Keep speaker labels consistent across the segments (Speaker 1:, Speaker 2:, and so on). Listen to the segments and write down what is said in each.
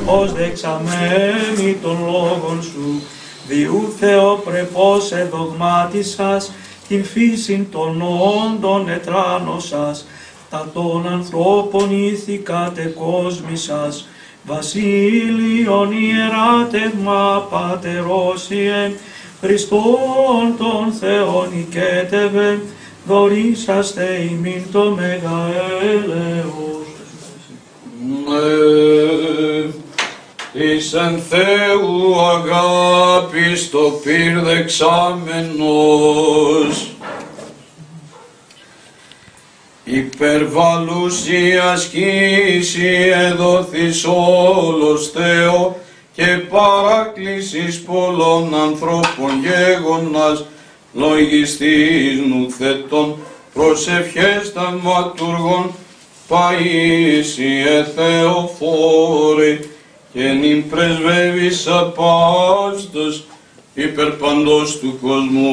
Speaker 1: ως δεξαμένη των λόγων σου, διού Θεοπρεπώς εδογμάτισας την φύσιν των όντων ετράνωσας, τα των ανθρώπων ήθη κατεκόσμησας, βασίλειον ιεράτευμα πατερόσιε, Χριστόν τον Θεόν οικέτευε, δωρήσαστε ημίν το μέγα έλεος.
Speaker 2: Εις εν Θεού αγάπης το πυρ δεξάμενος, υπερβαλούσι ασκήσει εδόθης όλος Θεό και παράκλησης πολλών ανθρώπων γέγονας λογιστής νουθετών προσευχές θαυματουργών Παΐσιε Θεοφόρε και νυν πρεσβεύεις απάστος υπερ παντός του κόσμου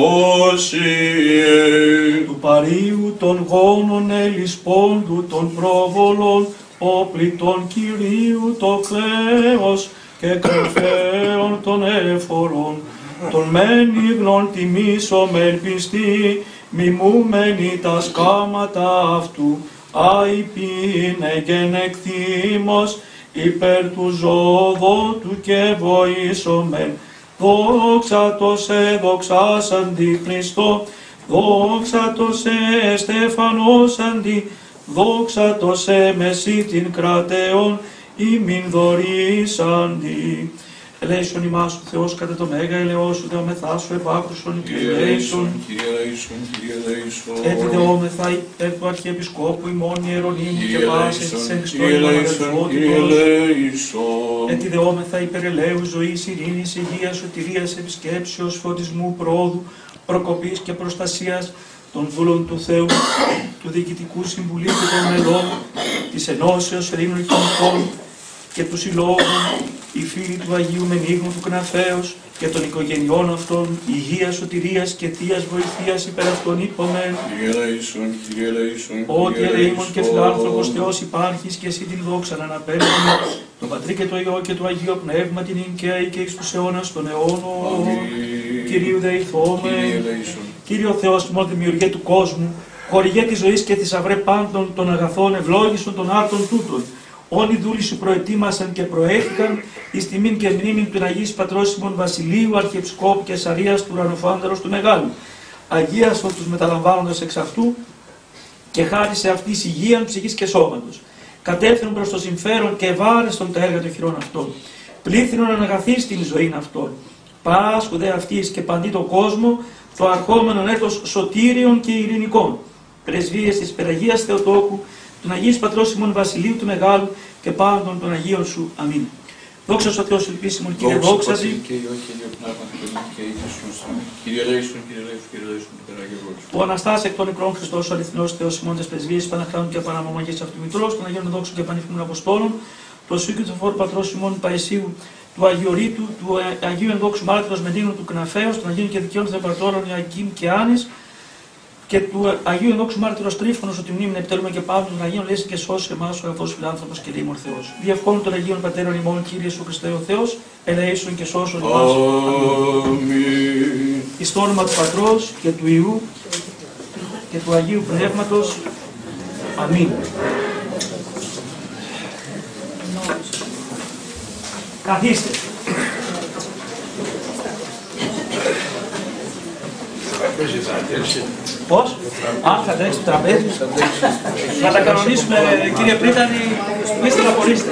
Speaker 2: όσιε.
Speaker 1: Του παρείου των γόνων ελισπόντου των προβολών, όπλη των Κυρίου το κλαίος και κρυφαίων των εφορών, των μεν ίγνων τιμήσομεν πιστοί, μιμούμενοι τα σκάματα αυτού, αϊπίνε γενεκθήμος, υπέρ του ζωδότου και βοήσομεν. Δόξα το σε δοξάσαντι Χριστό, δόξα το σε στεφανώσαντι, δόξα το σε μεσίτην κρατέων, ημιν δωρήσαντι. Ελέησον ημάς ο Θεός κατά το μέγα ελεός σου, δεόμεθά σου επάκρουσον και ελέησον. Έτσι δεόμεθα υπέρ του Αρχιεπισκόπου ημών Ιερονύμου και πάσης της εν Χριστώ ημών αδελφότητος. Έτσι δεόμεθα υπέρ ελέου ζωής, ειρήνης, υγείας, σωτηρίας, επισκέψεως, φωτισμού, πρόοδου, προκοπής και προστασίας των δούλων του Θεού, του Διοικητικού Συμβουλίου και των μελών, της Ενώσεως Ελλήνων Κοινικών και του Συλλόγου, οι φίλοι του Αγίου Μενίγνου του Κναφέως και των οικογενειών αυτών, υγείας, σωτηρίας και θείας βοηθείας υπέρ αυτών είπομεν. Ότι ελεήμων και φιλάνθρωπος Θεός υπάρχεις και εσύ την δόξα να αναπέμπουμε, το Πατρί και το Υιό και το Αγίο Πνεύμα την εικαίη και εις τους αιώνας των αιώνων. Κυρίου δεηθόμεν. Κύριο Θεός, μόνο δημιουργέ του κόσμου, χορηγέ της ζωής και θησαυρέ πάντων των αγαθών, ευλόγησον των άρτων τούτων. Όνοι δούλοι σου προετοίμασαν και προέχθηκαν εις τιμήν και μνήμην του Αγίης Πατρός ημών Βασιλείου, Αρχιεπισκόπου και Σαρίας του Ουρανοφάντερος του Μεγάλου. Αγίασον τους μεταλαμβάνοντας εξ αυτού και χάρισε αυτής υγείαν ψυχής και σώματος. Κατέφερον προς το συμφέρον και ευάρεστον τα έργα των χειρών αυτών. Πλήθυνον αναγαθείς την ζωήν αυτών. Πάσχου δε αυτής και παντί το κόσμο το αρχόμενον έτος σωτήριων και ειρηνικών. Πρεσβείες της Περαγίας Θεοτόκου, τον Αγίης Πατρός ημών Βασιλείου του Μεγάλου και πάντων των Αγίων σου. Αμήν. Δόξα σου Θεός ελπίσιμον, Κύριε, δόξα σου. Ο Αναστάς εκ των νεκρών Χριστός, ο αληθινός Θεός ημών, της πρεσβείας Παναχράντου και Παναμομαγής αυτού Μητρός, των Αγίων δόξων και πανηφήμων Αποστόλων, του Σίου και του Φόρου Πατρός ημών Παϊσίου, του Αγίου Ρήτου, του Αγίου Ενδόξου Μάρτυρος Μεντίνου του Κναφέως, των Αγίων και Δικαίων Θεοπατώρων Ιακήμ και Άνης, και του Αγίου Ενδόξου Μάρτυρος Τρίφωνος, ότι μνήμη επιτελούμε και πάντων των Αγίων λύσει και σώσει εμάς ο αγαθός φιλάνθρωπος και λίμων Θεός. Διευχών των Αγίων Πατέρων ημών, Κύριε σου Χριστέ ο Θεός, ελεήσουν και σώσουν εμάς. Αμήν. Εις το όνομα του Πατρός και του Υιού και του Αγίου Πνεύματος. Αμήν. Καθίστε. Πώς? Θα τρέξει το τραπέζι. Να τα κανονίσουμε, κύριε Πρίτανη, είστε να απολύστε.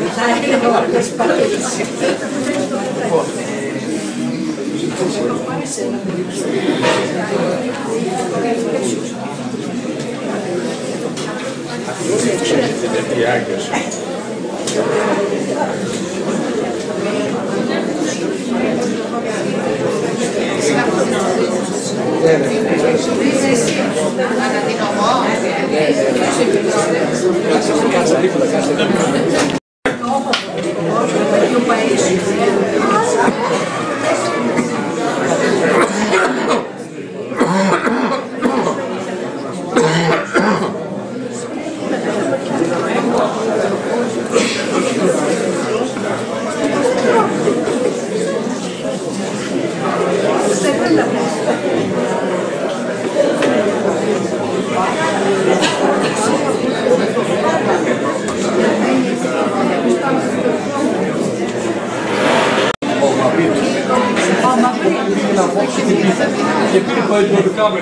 Speaker 3: Και πήρε το ειδικά με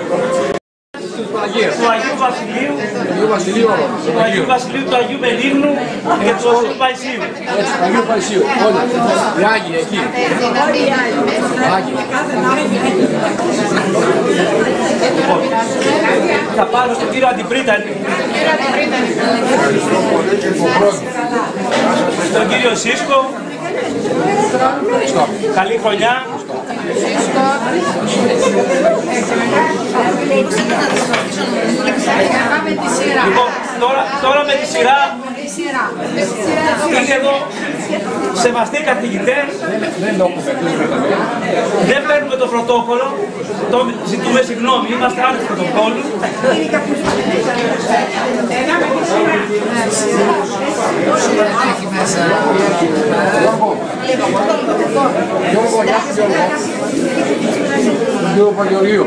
Speaker 1: του Αγίου Βασιλείου, του Αγίου Βασιλείου, του Αγίου Μελίγνου και του Αγίου Παϊσίου.
Speaker 3: Έτσι, του Αγίου Παϊσίου, όλοι. Οι Άγιοι εκεί. Άγιοι.
Speaker 1: Θα πάρω στον κύριο Αντιπρίτανη. Στον κύριο Σίσκο. Καλή χρονιά. Λοιπόν, τώρα με τη σειρά είναι εδώ σεβαστοί καθηγητές. Δεν παίρνουμε το πρωτόκολλο, ζητούμε συγγνώμη, είμαστε άνευ πρωτοκόλλου.
Speaker 3: Γιώργο Παγιορίου.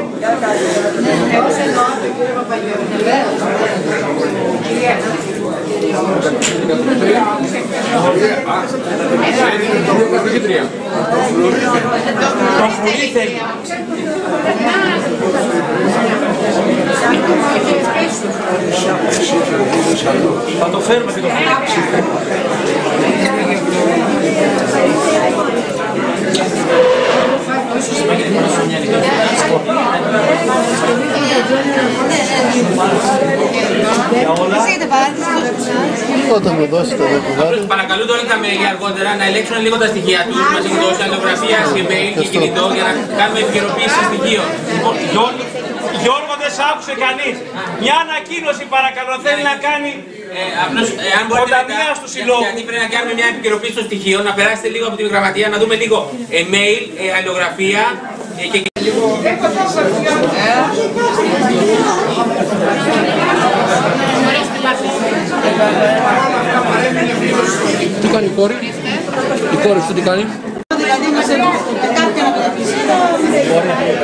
Speaker 1: Το φουλί θέλει. Θα το φέρουμε και το φουλί.
Speaker 4: Όταν μου δώσετε το κουβάρι.
Speaker 5: Παρακαλούν όλα τα μέλη αργότερα να ελέγξουν λίγο τα στοιχεία τους, μας έχουν δώσει αλληλογραφία σε mail και κινητό για να κάνουμε επικαιροποίηση στοιχείων.
Speaker 1: Γιώργο, δεν σ' άκουσε κανείς. Μια ανακοίνωση παρακαλώ θέλει να κάνει ο ταμείας του συλλόγου.
Speaker 5: Γιατί πρέπει να κάνουμε μια επικαιροποίηση των στοιχείων, να περάσετε λίγο από την γραμματεία, να δούμε λίγο mail, αλληλογραφία και
Speaker 3: Τι κάνει η κόρη? Η κόρη σου τι κάνει?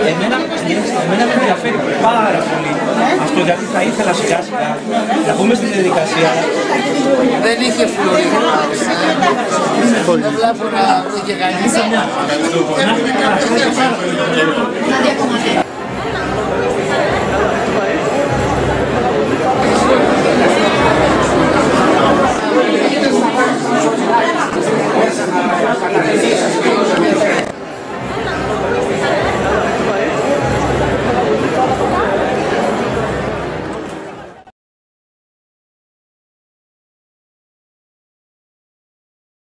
Speaker 1: Εμένα με ενδιαφέρει πάρα πολύ αυτό, γιατί θα ήθελα σιγά σιγά να μπούμε στη διαδικασία.
Speaker 4: Δεν είχε φλουρίδι. Δεν βλέπω να είχε κανείς.